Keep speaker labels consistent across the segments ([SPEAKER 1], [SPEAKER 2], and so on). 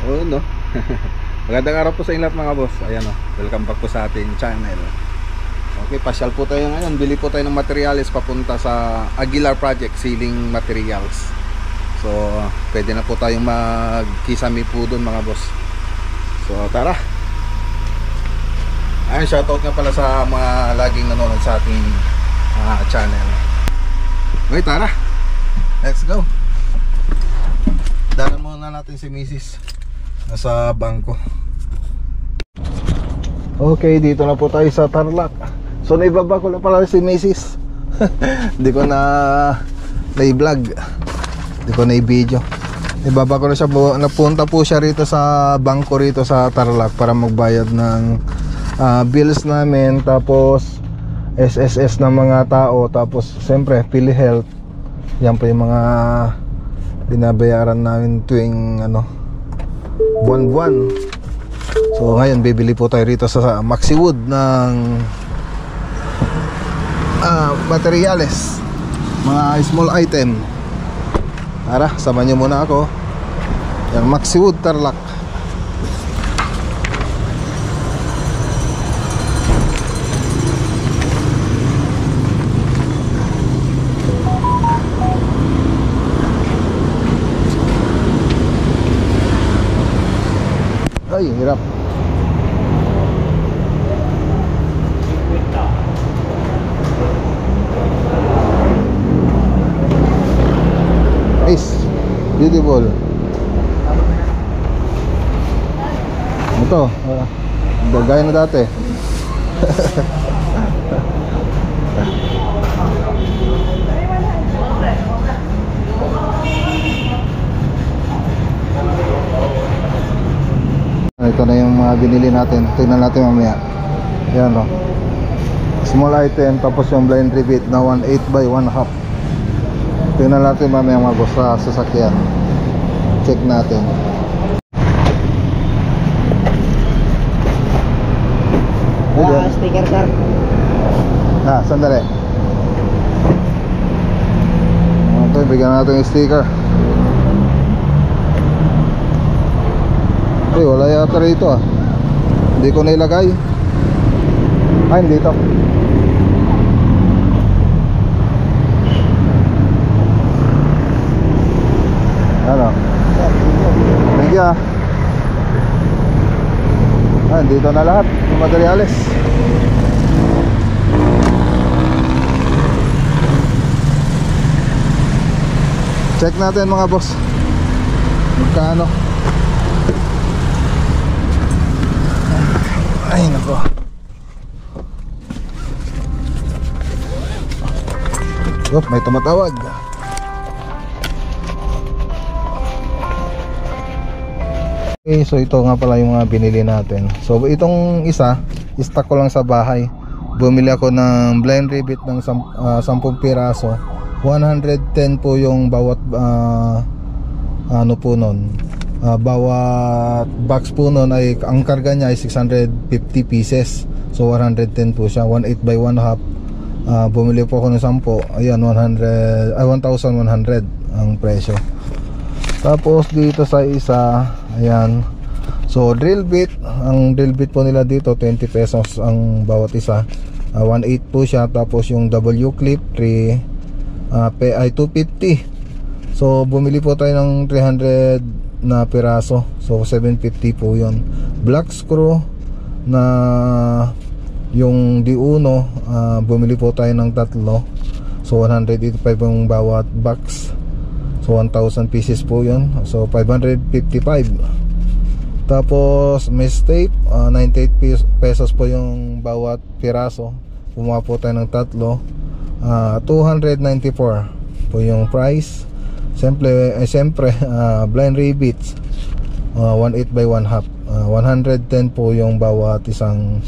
[SPEAKER 1] Oo, no? Magandang araw po sa inyo lahat mga boss. Ayan o, welcome back po sa ating channel. Okay, pasyal po tayo ngayon. Bili po tayo ng materials papunta sa Aguilar Project, ceiling materials. So, pwede na po tayong magkisami po doon mga boss. So, tara. Ayan, shoutout nga pala sa mga laging nanonood sa ating channel. Okay, tara. Let's go. Dalan muna natin si Mrs. Nasa bangko. Okay, dito na po tayo sa Tarlac. So naibaba ko lang pala si Mrs. Hindi ko na i-vlog, hindi ko na i-video. Ibaba ko na siya. Napunta po siya rito sa bangko rito sa Tarlac para magbayad ng bills namin, tapos SSS ng mga tao, tapos siyempre PhilHealth. Yan po yung mga binabayaran namin tuwing buwan-buwan. So ngayon bibili po tayo rito sa Maxiwood ng materials, mga small item. Tara, sama nyo muna ako. Yan, Maxiwood Tarlac. Ay, hirap. Nice. Beautiful. Ito, gaya na dati. Ito na yung mga binili natin. Tingnan natin mamaya. Yan o. Small item, tapos yung blind rebate na 1/8 by 1/2. Tingnan natin mamaya mga boss sa sasakyan. Check natin.
[SPEAKER 2] Sticker sir.
[SPEAKER 1] Sandali. Okay, bigyan natin yung sticker. Wala yata rito Hindi ko nailagay. Hindi to. Ano? Thank you dito na lahat ng materials. Check natin mga boss magkano. Ay nako. May tumatawag. Okay, so ito nga pala yung mga binili natin. So itong isa, stock ko lang sa bahay. Bumili ako ng blind rebate ng 10 piraso. 110 po yung bawat po nun. Bawat box po nun ay ang karga niya ay 650 pieces. So 110 po siya, 1/8 by 1/2. Bumili po ako ng 10. Ayan, 1,100 ang presyo. Tapos dito sa isa, ayan. So drill bit, ang drill bit po nila dito 20 pesos ang bawat isa. 1/8 po siya. Tapos yung W clip 250. So bumili po tayo ng 300 na piraso. So 750 po yun. Black screw na yung D1, bumili po tayo ng 3. So 185 yung bawat box. So 1,000 pieces po yun. So 555. Tapos mesh tape, 98 pesos po yung bawat piraso. Pumuha po tayo ng 3. 294 po yung price. Siyempre blind rebates, 1/8 by 1/2. 110 po yung bawat isang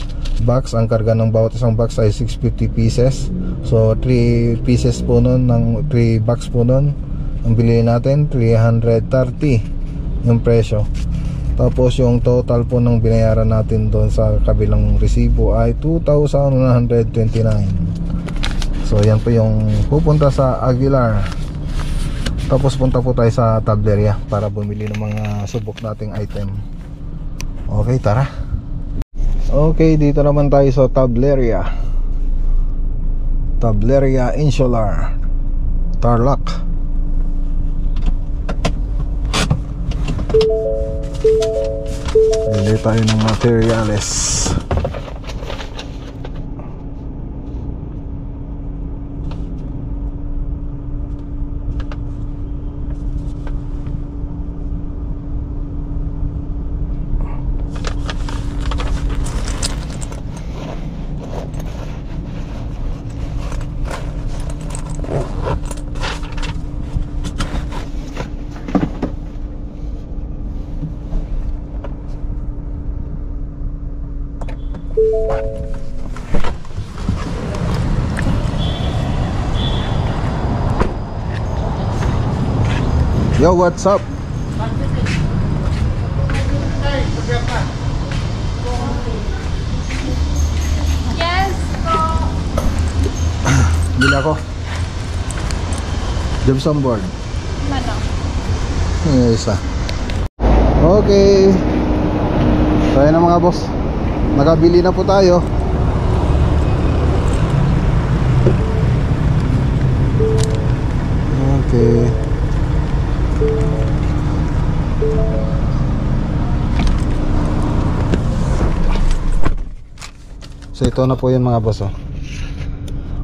[SPEAKER 1] box. Ang karga ng bawat isang box ay 650 pieces. So 3 pieces po nun, ng 3 box po nun. Ang bili natin 330 yung presyo. Tapos yung total po ng binayaran natin doon sa kabilang resibo ay 2,129. So yan po yung pupunta sa Aguilar. Tapos punta po tayo sa tableria para bumili ng mga subok nating item. Okay, tara. Okay, dito naman tayo sa tableria. Tableria Insular, Tarlac. Bili tayo ng materials. Yo, what's up?
[SPEAKER 2] Yes po.
[SPEAKER 1] Bila ko. Gypsum board.
[SPEAKER 2] Manok.
[SPEAKER 1] Isa. Okay. So ayan na mga boss. Nakabili na po tayo. Okay. So ito na po yun mga boss, oh.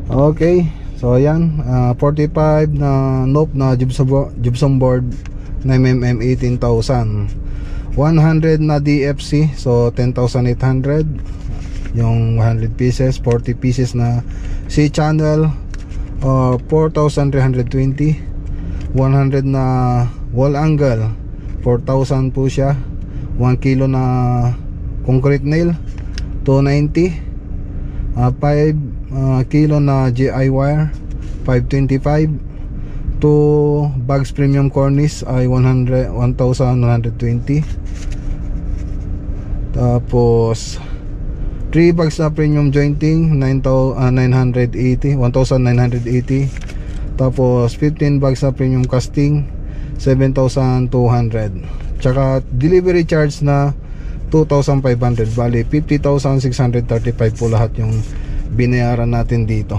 [SPEAKER 1] Okay. So ayan, 45 na nope na gypsum board, 9mm 18,000. 100 na DFC, so 10,800. Yung 100 pieces, 40 pieces na C-channel, 4,320. 100 na wall angle, 4,000 po siya. 1 kilo na concrete nail, 290. 5 kilo na GI wire, 525. 2 bags premium cornice ay 1,120. Tapos 3 bags na premium jointing, 980, 1,980. Tapos 15 bags na premium casting, 7,200. Tsaka delivery charge na 2,500. Bali 50,635 po lahat yung binayaran natin dito.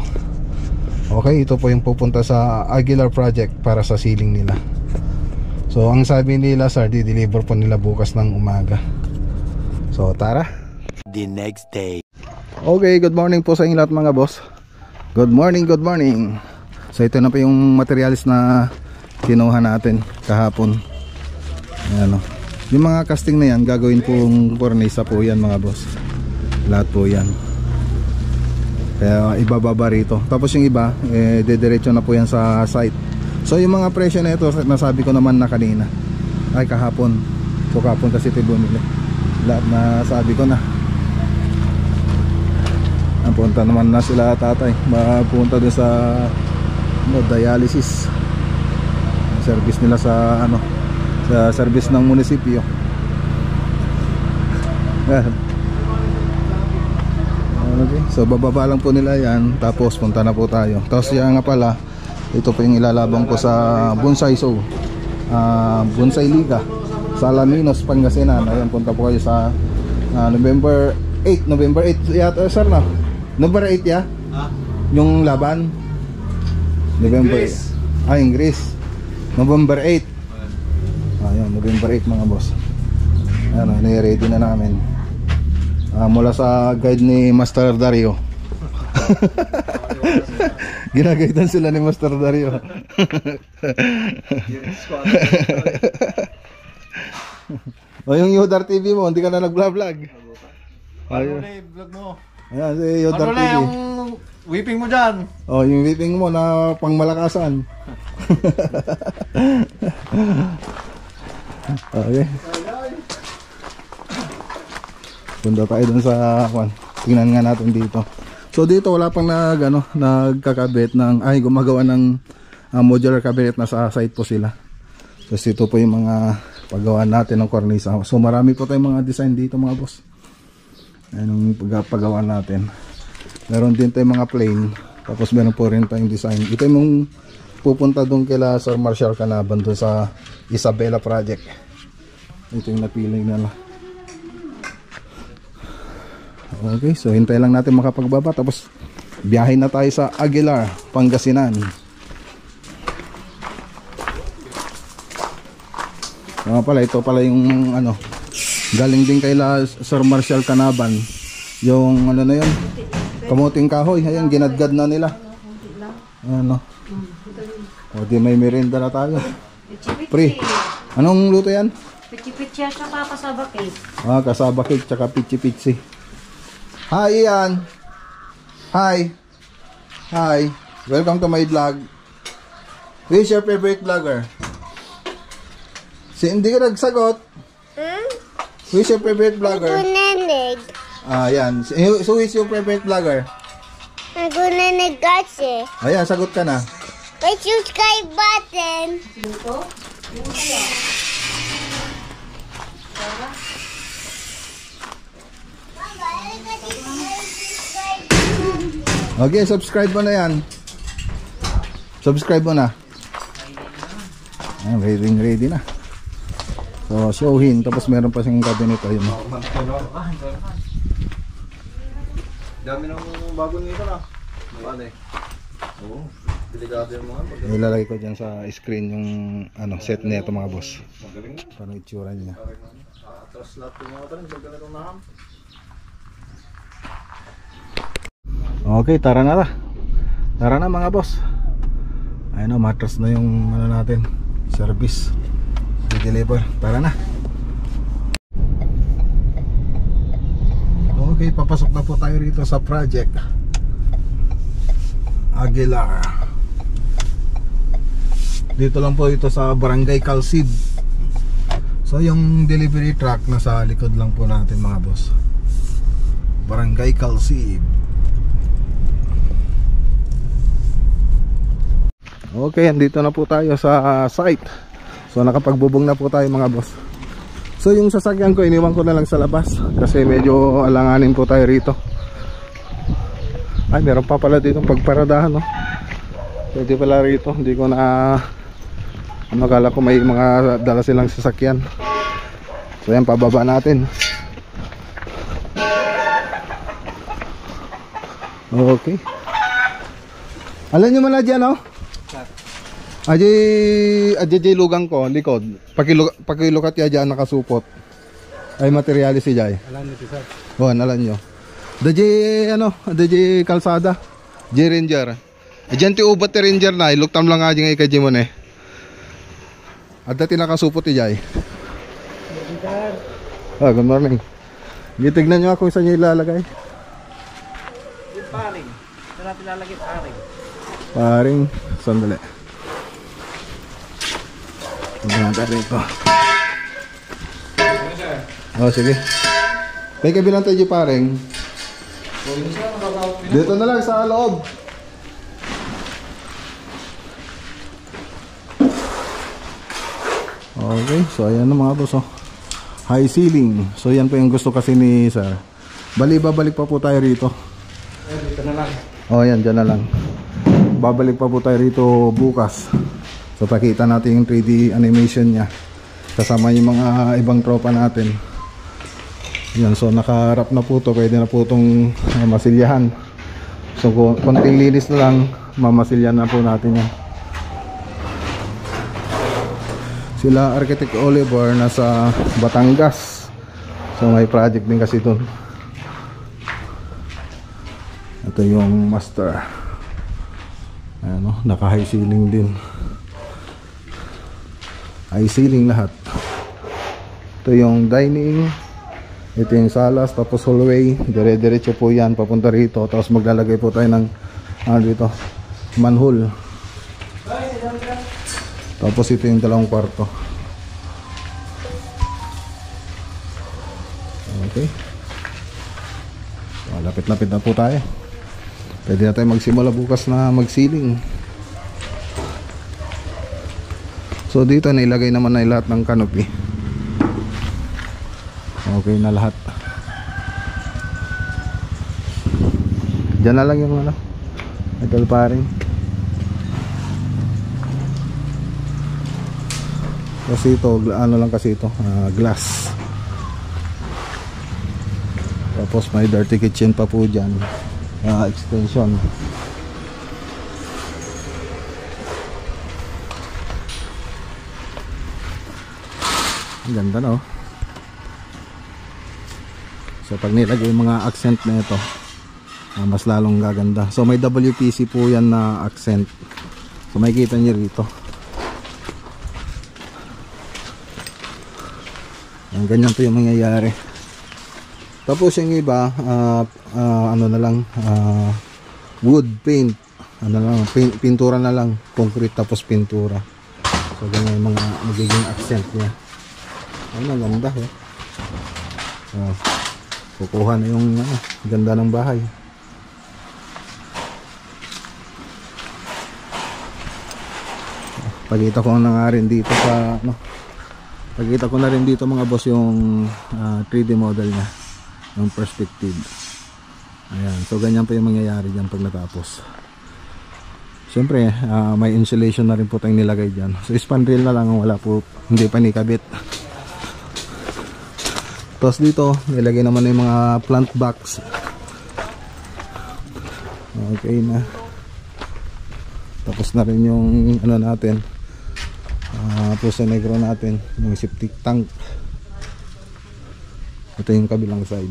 [SPEAKER 1] Okay, ito po yung pupunta sa Aguilar Project para sa ceiling nila. So ang sabi nila, sir, di-deliver po nila bukas ng umaga. So tara.
[SPEAKER 3] The next day.
[SPEAKER 1] Okay, good morning po sa inyo lahat mga boss. Good morning, good morning. So ito na po yung materials na kinuha natin kahapon. Ayan, oh. Yung mga casting na yan, gagawin pong cornisa po yan mga boss. Lahat po yan. Kaya ibababa rito. Tapos yung iba, dediretso na po yan sa site. So yung mga presyo na ito, nasabi ko naman na kanina. Ay kahapon. So kahapon kasi ito bumili. Lahat na sabi ko na. Punta naman na sila tatay. Mapunta dun sa dialysis. Service nila sa sa service ng munisipyo. Okay, so bababa lang po nila yan. Tapos punta na po tayo. Tapos yan nga pala, ito po yung ilalabang ko sa Bonsai Show, Bonsai Liga sa Alaminos, Pangasinan. Ayan, punta po kayo sa November 8 yata, sir, na November 8 ya? Yung laban November 8. Greece. November 8. Ayan, November 8 mga boss. Ayan, nire-ready na namin. Mula sa guide ni Master Dario. Ginagaitan sila ni Master Dario. O yung Yodar TV mo, hindi ka na nag-vlog.
[SPEAKER 4] Ano na vlog mo?
[SPEAKER 1] Ayan, si Yodar
[SPEAKER 4] Ano na
[SPEAKER 1] TV.
[SPEAKER 4] yung whipping mo dyan?
[SPEAKER 1] O, yung whipping mo na pangmalakasan. Okay. Punta tayo dun sa tingnan nga natin dito. So dito wala pang nagkakabit ng gumagawa ng modular cabinet na sa site po sila. So ito po yung mga paggawa natin ng cornisa. So marami po tayong mga design dito mga boss. Ayan yung paggawa natin. Meron din tayong mga plain. Tapos meron po rin tayong design. Ito yung pupunta doon kila Sir Marshall Canaban doon sa Isabela Project. Ito yung napili nila. Okay, so hintay lang natin makapagbaba tapos biyahe na tayo sa Aguilar, Pangasinan. Pala, ito pala yung ano, galing din kay Sir Marshall Canaban. Yung ano na yun, kamuting kahoy. Ayan, ginadgad na nila. Ano, o di may merienda na tayo. Pre, anong luto yan?
[SPEAKER 5] Pichi-pichi at saka kasaba cake.
[SPEAKER 1] Kasaba cake tsaka pichi-pichi. Hi Ian. Hi. Hi. Welcome to my vlog. Who is your favorite vlogger? Hindi ka nagsagot. Who is your favorite vlogger?
[SPEAKER 6] Nagunanig.
[SPEAKER 1] Yan. Who is your favorite vlogger?
[SPEAKER 6] Nagunanig kasi.
[SPEAKER 1] Ayan, sagot ka na.
[SPEAKER 6] May subscribe button.
[SPEAKER 1] Okay, subscribe mo na yan. Subscribe mo na. Ayan, ready na. So, showin. Tapos meron pa siyang cabinet. Ayun.
[SPEAKER 4] Dami ng bago nito na. Ano eh? Oo. Delikado yung mga pag
[SPEAKER 1] Ilalagay ko dyan sa screen yung ano, set nito mga boss. Paano itsura niya.
[SPEAKER 4] atras lahat yung mga tanim sa ganitong naham.
[SPEAKER 1] Okay, tara na. Tara na mga boss. Ayun na, matras na yung ano natin, service. I-deliver. Tara na. Okay, papasok na po tayo rito sa project Aguilar. Dito lang po ito sa Barangay Calcid. So yung delivery truck nasa likod lang po natin mga boss. Barangay Calcid. Okay, andito na po tayo sa site. So nakapagbubong na po tayo mga boss. So yung sasakyan ko iniwan ko na lang sa labas kasi medyo alanganin po tayo rito. Ay, meron pa pala dito pagparadahan, no? Pwede pala rito. Hindi ko na akala ko may mga dala silang sasakyan. So yan, pababa natin. Okay. Alam nyo man na dyan, no? Ajay lugang ko, likod. Pakilukat ya dyan nakasupot. Ay materialis si Jay.
[SPEAKER 4] Alam nito sir.
[SPEAKER 1] Oh, alam nyo. Daji kalsada. J Ranger. Diyan ti ubat ti Ranger na, iluktam lang aja ngay kay mo ne. At dati nakasupot ti Jay. Good morning. Gitignan nyo ako sa inyo ilalagay.
[SPEAKER 5] Paring. Saan natin lalagay paring?
[SPEAKER 1] Paring, sandali. Natin rito. Oh, sige. May kabilang tayo paring. Dito na lang sa loob. Okay, so ayan na mga boss, oh. High ceiling. So yan po yung gusto kasi ni sir. Babalik pa po tayo rito.
[SPEAKER 4] Dito na lang.
[SPEAKER 1] Oh, yan, dyan na lang. Babalik pa po tayo rito bukas. So pakita natin yung 3D animation niya kasama yung mga ibang tropa natin. Yan, so nakaharap na po to. Pwede na po itong masilyahan. So konting linis na lang, mamasilyan na po natin yan. Sila Architect Oliver nasa Batangas. So may project din kasi doon. Ito yung master. Ano, naka high ceiling din. High ceiling lahat. Ito yung dining. Ito yung salas. Tapos hallway. Dire-diretso po yan papunta rito. Tapos maglalagay po tayo ng dito, manhole. Tapos ito yung dalawang kwarto. Okay. So, lapit-lapit na po tayo. Pwede na tayo magsimula bukas na mag-ceiling. So dito nailagay naman na lahat ng canopy. Okay na lahat. Diyan na lang yung ano, metal paring. Kasi ito, ano lang kasi ito, glass. Tapos may dirty kitchen pa po dyan, extension. Ang ganda, no? So pag nilagay yung mga accent na ito, mas lalong gaganda. So may WPC po yan na accent. So makikita nyo rito. Ang ganyan po yung mangyayari. Tapos yung iba, ano na lang, wood paint. Ano lang, pintura na lang. Concrete tapos pintura. So ganyan yung mga magiging accent niya. Ayun, ang ganda, eh. Kukuha na yung ganda ng bahay. Pagkita ko na nga rin dito sa pagkita ko na rin dito mga boss yung 3D model niya, yung perspective. Ayan, so ganyan po yung mangyayari dyan pag natapos. Siyempre may insulation na rin po tayong nilagay dyan. So spandrel na lang, wala po, hindi pa nikabit. Tapos dito nilagay naman yung mga plant box. Okay na. Tapos na rin yung ano natin, puso negro natin, yung septic tank. Ito yung kabilang side.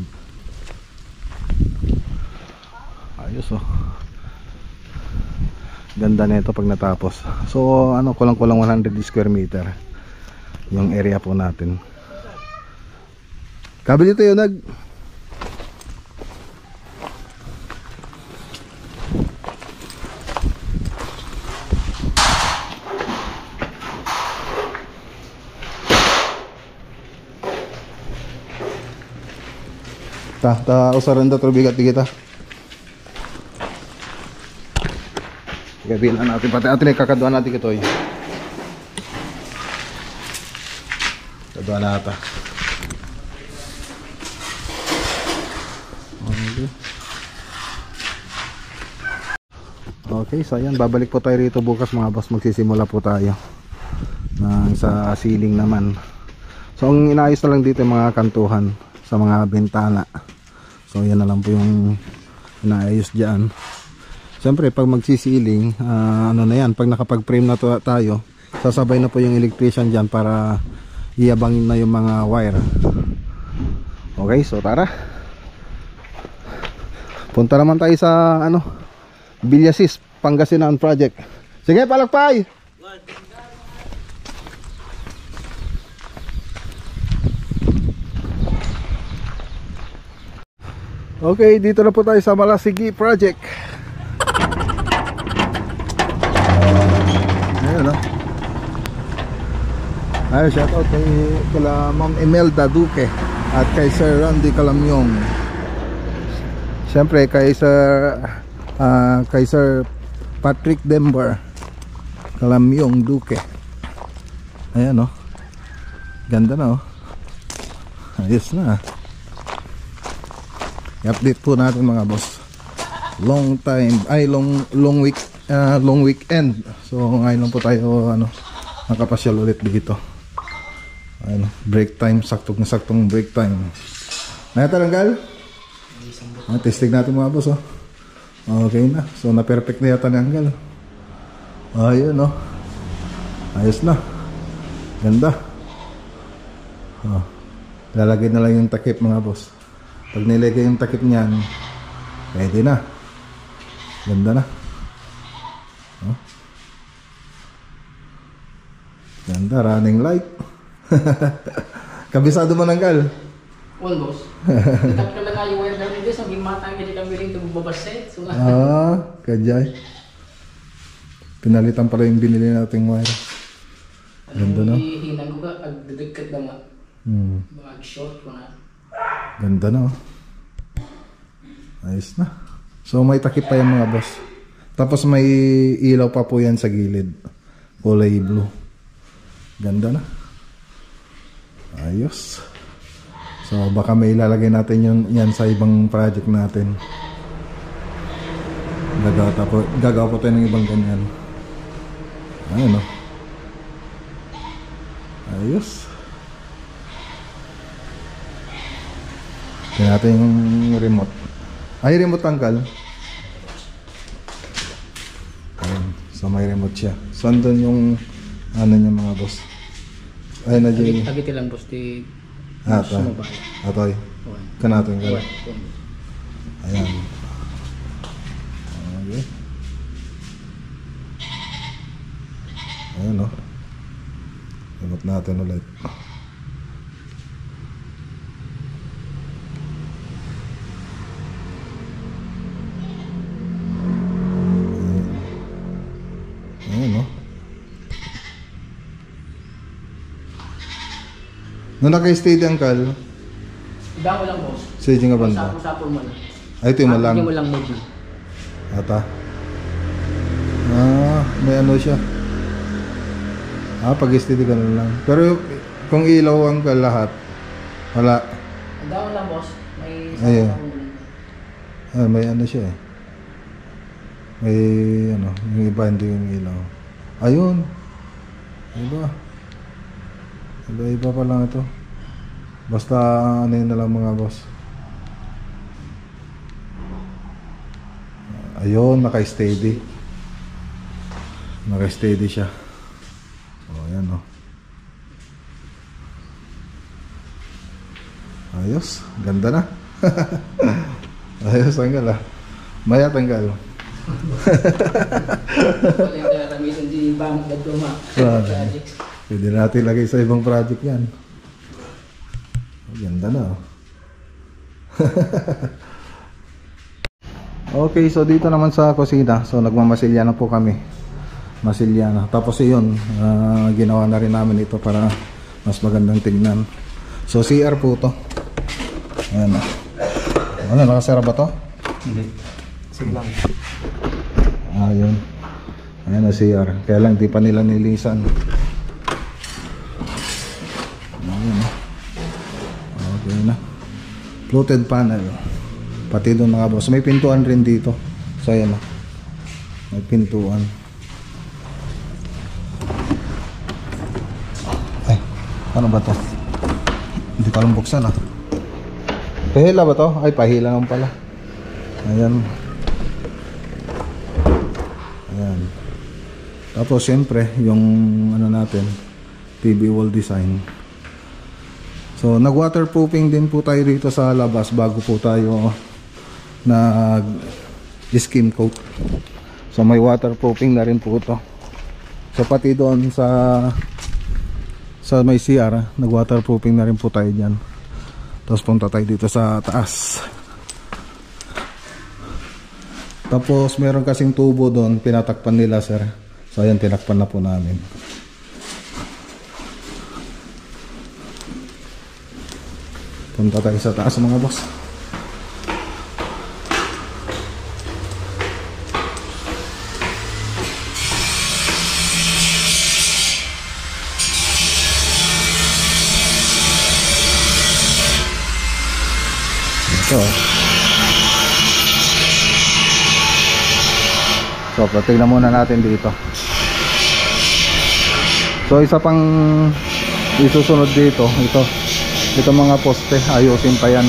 [SPEAKER 1] Ayos, oh. Ganda na ito pag natapos. So ano, kulang-kulang 100 square meter yung area po natin. Kabel ito yun, usaran da terbigat kita. Gabilan natin pati atin kakaduan natin kitoy. Kaduan nata. Okay, so ayan, babalik po tayo rito bukas mga boss. Magsisimula po tayo sa ceiling naman. So ang inaayos na lang dito yung mga kantuhan sa mga bintana. So yan na lang po yung inaayos dyan. Siyempre pag magsisiling, ano na yan, pag nakapag frame na tayo, sasabay na po yung electrician dyan para iabangin na yung mga wire. Okay, so tara, punta naman tayo sa Villasis, Pangasinan project. Sige, palakpay! Okay, dito na po tayo sa Malasigi project. Ayun, no? Ayun, shoutout kala Ma'am Imelda Duque at kay Sir Randy Calamyong. Siyempre kay Sir Patrick Dember Calamyong Duque. Ayan, no? Ganda na, oh. Ayos na. I-update po natin mga boss. Long weekend. So ngayon lang po tayo nakapasyal ulit dito. Break time, saktong break time. Natatanggal? Testing natin mga boss, oh. Okay na. So na-perfect na yata ni Anggal. Ayun, no. Ayos na. Ganda. Lalagay na lang yung takip mga boss. Pag nilagay yung takip niyan, pwede na. Ganda na. Ganda, running light. Kabisado mo ng Anggal?
[SPEAKER 5] Almost. Kitap ka lang yung wire namin dito, sabi matang hindi kami rin babaset. So,
[SPEAKER 1] kajay. Pinalitan pala yung binili nating wire. Ganda, no?
[SPEAKER 5] Hinang ko ka, agdadagkat naman. Mga short ko na.
[SPEAKER 1] Ganda, no? Ayos na. So may takip pa yung mga boss. Tapos may ilaw pa po yan sa gilid. Kulay blue. Ganda na. Ayos. So baka may ilalagay natin yan sa ibang project natin. Gagawa po tayo ng ibang ganyan. Ayun, no? Ayos. Tingnan natin yung remote. Ay, remote tanggal. Ayun. So may remote siya. So andun yung ano niya mga boss. Ay na dyan.
[SPEAKER 5] Agiti lang boss di
[SPEAKER 1] Ata.
[SPEAKER 5] sumabay.
[SPEAKER 1] Atoy. Kanato yung gano'n. Ayan. Okay. Ayan o. Remote natin ulit. Ayan o. Nung naka-steady ang kal,
[SPEAKER 5] Iba mo lang boss.
[SPEAKER 1] steady nga banda.
[SPEAKER 5] Sapo mo lang.
[SPEAKER 1] Ay, ito yung malang.
[SPEAKER 5] Hindi mo lang mode.
[SPEAKER 1] Ata. May ano siya. Pag-steady ganun lang. Pero kung ilaw ang kal lahat, wala.
[SPEAKER 5] Ang daw lang boss. May
[SPEAKER 1] Ayun.
[SPEAKER 5] sapo mo lang.
[SPEAKER 1] May ano siya eh. May ano, yung iba hindi yung ilaw. Ayun. Iba. Iba pa lang ito. Basta ano yun na lang mga boss. Ayun, naka-steady. Naka-steady siya. Ayan o. Ayos, ganda na. Ayos, tanggal Maya tanggal.
[SPEAKER 5] Wala yung karamihan di bang daduma. Projects.
[SPEAKER 1] Pwede natin lagay sa ibang project yan. Ganda na Okay, so dito naman sa kusina. So nagmamasilya na po kami. Masilya na. Tapos yun, ginawa na rin namin ito para mas magandang tignan. So CR po to. Ayan. Ano, nakasara ba to?
[SPEAKER 4] Hindi. Sige lang.
[SPEAKER 1] Ayun. Ayan na CR. Kaya lang di pa nila nilisan. Ayan. Okay na. Fluted panel. Pati doon mga boss. May pintuan rin dito. So ayan na. May pintuan. Ay, ano ba to? Hindi ko alam buksan Pahila ba to? Ay, pahila naman pala. Ayan. Ayan. Tapos siyempre yung ano natin, TV wall design. So nag waterproofing din po tayo dito sa labas bago po tayo nag skim coat. So may waterproofing na rin po ito. So pati doon sa may CR, nag waterproofing na rin po tayo diyan. Tapos punta tayo dito sa taas. Tapos meron kasing tubo doon, pinatakpan nila sir. So ayan, tinakpan na po namin. Punta tayo sa taas mga boss. Ito. So, tignan muna natin dito. So, isa pang isusunod dito, ito mga poste, ayusin pa yan.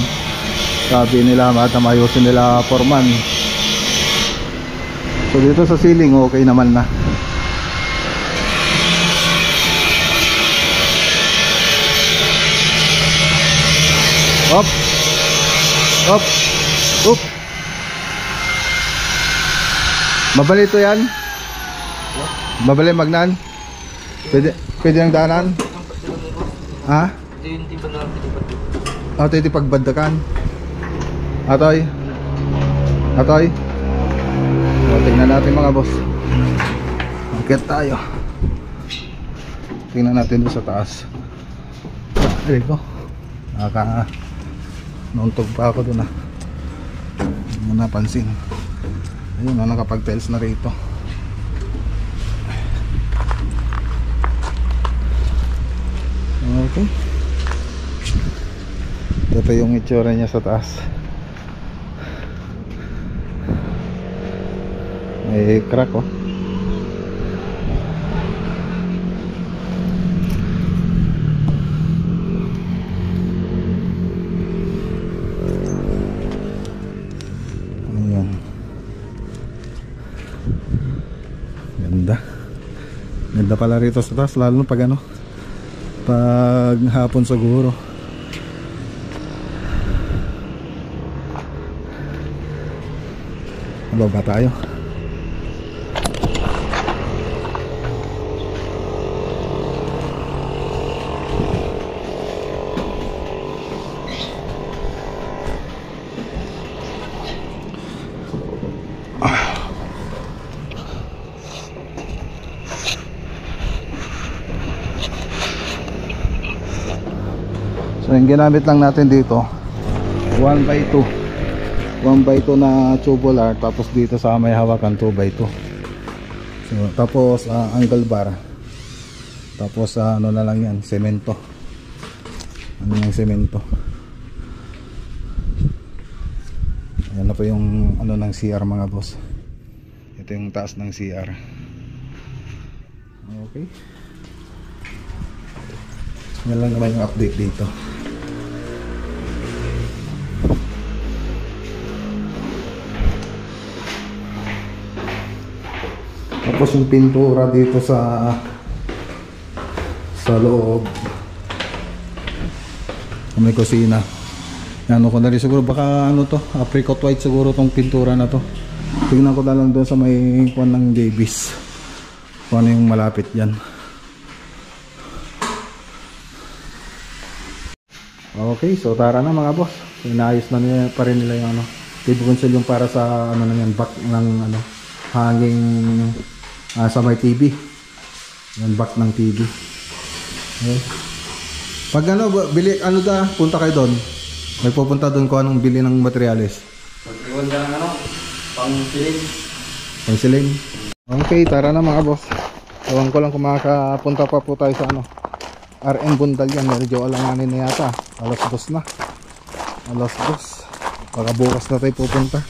[SPEAKER 1] Sabi nila, madam, ayusin nila foreman. So, dito sa ceiling, okay naman na. Up. Up. Up. Mabali ito yan? Mabali magnan? Pwede ng daanan? Ha? Ito yung pagbandakan. Atoy. Atoy. O, tingnan natin mga boss. Akit tayo. Tingnan natin doon sa taas. Ay ko. Nauntog pa ako doon Hindi mo napansin. Ayun, nakapag-tiles na rito. Okay. Ito yung itsura niya sa taas. May crack Ganda pala rito sa taas, lalo na pag ano, pag hapon siguro. Baba tayo. So yung ginamit lang natin dito 1x2 na tubular, tapos dito sa may hawakan 2x2. So tapos angle bar, tapos ano na lang yan, semento. Ano yung semento. Ayan na po yung ano ng CR mga boss. Ito yung taas ng CR. Okay, yan lang naman yung update dito. Tapos yung pintura dito sa loob, may kusina. Ano ko na rin siguro, baka ano to, apricot white siguro tong pintura na to. Tignan ko na lang doon sa may kuwan ng Davis kung ano yung malapit dyan. Okay, so tara na mga boss. Inaayos na nila pa rin nila yung ano, TV console yung para sa ano na yan, back ng ano, hanging sa may TV. Yan, back ng TV. Okay. Pag ano, bili, ano da, punta kayo doon. May pupunta doon kung anong bili ng materials.
[SPEAKER 5] Pag-iwan ka ng ano, pang-siling.
[SPEAKER 1] Pang-siling. Okay, tara na mga boss. Ewan ko lang kung makakapunta pa po tayo sa ano, RM Bundal yan. Medyo alanganin na yata. Alas 2 na. Alas 2. Baka bukas na tayo pupunta.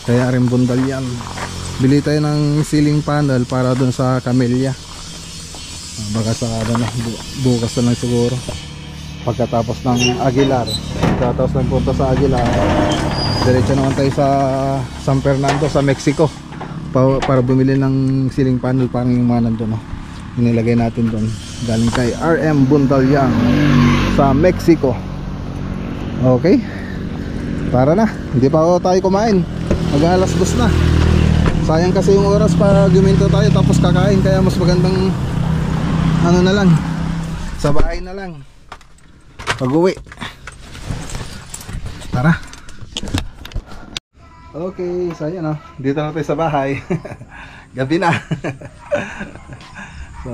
[SPEAKER 1] Kaya RM Bundal yan. Bili tayo ng ceiling panel para dun sa Camellia. Baka sa ano na, bukas na lang siguro. Pagkatapos ng Aguilar. Pagkatapos ng punta sa Aguilar, diretso naman tayo sa San Fernando, sa Mexico. Para bumili ng ceiling panel, parang yung mga nandun, no? Inilagay natin doon. Galing kay RM Bundal yan sa Mexico. Okay, tara na. Hindi pa ako tayo kumain. Mag-alas 2 na. Sayang kasi yung oras para guminto tayo tapos kakain. Kaya mas magandang ano na lang, sa bahay na lang pag-uwi. Tara. Okay, so yun, no? Dito na tayo sa bahay. Gabi na. So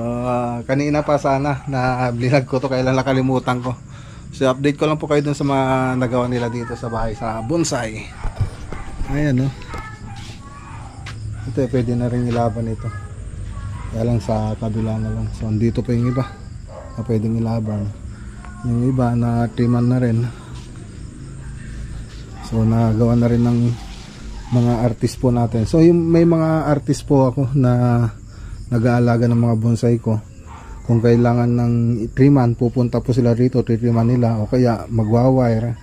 [SPEAKER 1] kanina pa sana na vlog ko to, kailan nakalimutan ko. So update ko lang po kayo dun sa mga nagawa nila dito sa bahay sa bonsai. Ayan, no? Ito pwede na rin ilaban ito. Kaya lang sa kabila na lang. So andito pa yung iba na pwedeng ilaban. Yung iba na triman na rin. So nagawa na rin ng mga artist po natin. So yung may mga artist po ako na nag-aalaga ng mga bonsai ko. Kung kailangan ng triman, pupunta po sila rito, triman nila, o kaya magwa-wire.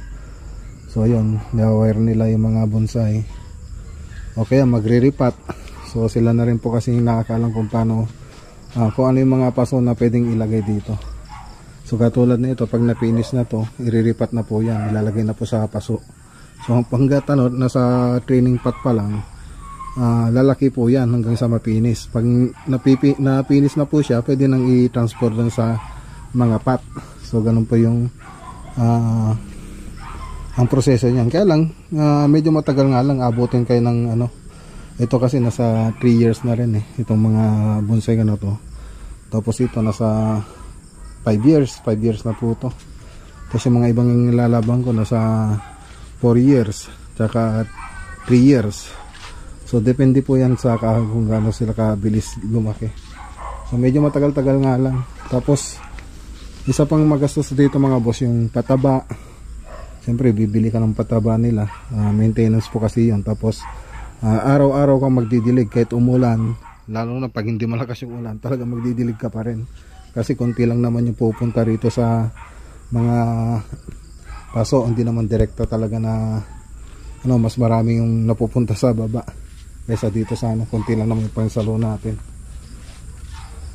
[SPEAKER 1] So yun, na-wire nila yung mga bonsai. O kaya magre-repat. So sila na rin po kasi nakakalang kung paano, kung ano yung mga paso na pwedeng ilagay dito. So katulad na ito, pag na-finish na to, i-repat na po yan, ilalagay na po sa paso. So hanggat ano, nasa training pot pa lang, lalaki po yan hanggang sa mapinis. Pag napinis na po siya, pwede nang i-transport dun sa mga pot. So ganun po yung ang proseso niyan. Kaya lang medyo matagal nga lang, abutin kayo ng ano, ito kasi nasa 3 years na rin itong mga bonsai na to. Tapos ito nasa 5 years na po to. Tapos yung mga ibang nilalabang ko nasa 4 years tsaka 3 years. So depende po yan sa kung gaano sila kabilis lumaki. So medyo matagal-tagal nga lang. Tapos isa pang magastos dito mga boss, yung pataba. Siyempre bibili ka ng pataba nila, maintenance po kasi yun. Tapos araw-araw kang magdidilig kahit umulan, lalo na pag hindi malakas yung ulan, talaga magdidilig ka pa rin. Kasi konti lang naman yung pupunta rito sa mga paso, hindi naman direkta talaga na ano, mas marami yung napupunta sa baba kaysa dito sa ano, konti lang naman yung pansalo natin.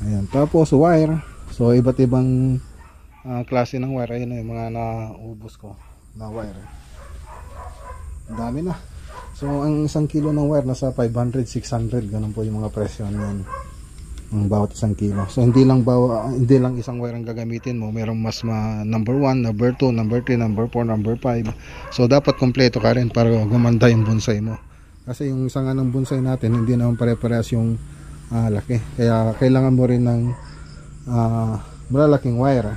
[SPEAKER 1] Ayan, tapos wire. So iba't ibang klase ng wire. Ayun na yung mga naubos ko na wire. Ang dami na. So ang 1 kilo ng wire nasa 500, 600, ganun po yung mga presyo niyan. Ang bawat 1 kilo. So hindi lang isang wire ang gagamitin mo. Merong mas number 1, number 2, number 3, number 4, number 5. So dapat kompleto ka rin para gumanda yung bonsai mo. Kasi yung sanga ng bonsai natin hindi naman pare-parehas yung laki. Kaya kailangan mo rin ng malalaking wire.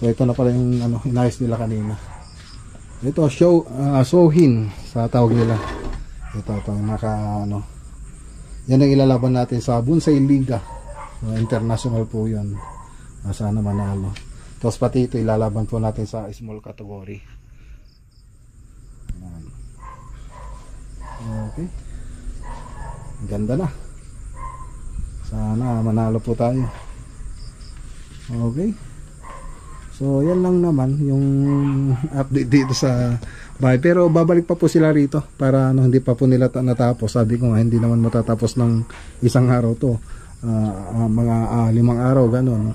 [SPEAKER 1] So ito na pala yung inayos nila kanina. Ito Sohin sa tawag nila. Ito yan ang ilalaban natin sa Bonsai Liga. International po 'yan. Sana manalo. Tapos pati ito ilalaban po natin sa small category. Okay. Ganda na. Sana manalo po tayo. Okay. So yan lang naman yung update dito sa bahay. Pero babalik pa po sila rito para hindi pa po nila natapos. Sabi ko nga hindi naman matatapos ng isang araw to. Mga 5 araw ganun.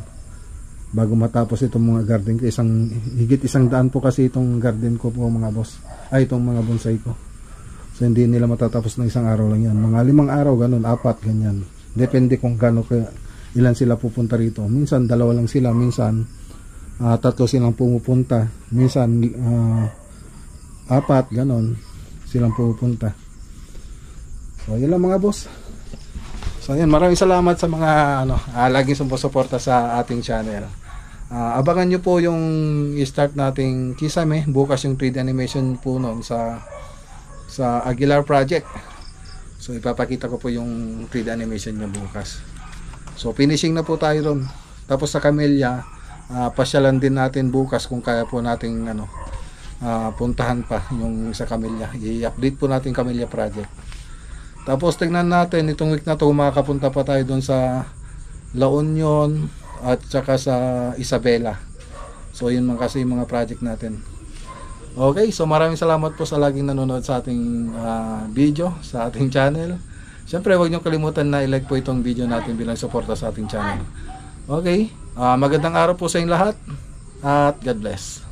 [SPEAKER 1] Bago matapos itong mga garden ko. Higit 100 po kasi itong garden ko po mga boss. Itong mga bonsai ko. So hindi nila matatapos ng isang araw lang yan. Mga 5 araw ganun, 4 ganyan. Depende kung ilan sila pupunta rito. Minsan 2 lang sila, minsan 3 silang pumupunta, minsan 4 ganon silang pumupunta. So yun lang mga boss. So yan, maraming salamat sa mga laging sumusuporta sa ating channel. Abangan nyo po yung i-start nating kisame bukas, yung 3D animation po noon sa Aguilar project. So ipapakita ko po yung 3D animation niya bukas. So finishing na po tayo ron. Tapos sa Camellia, pasyalan din natin bukas kung kaya po nating puntahan pa yung sa Camellia. I-update po natin Camellia project. Tapos tingnan natin itong week na to, makakapunta pa tayo doon sa La Union at saka sa Isabela. So yun man kasi yung mga project natin. Okay, so maraming salamat po sa laging nanonood sa ating video, sa ating channel. Siyempre huwag niyo kalimutan na i-like po itong video natin bilang suporta sa ating channel. Okay, magandang araw po sa inyong lahat at God bless.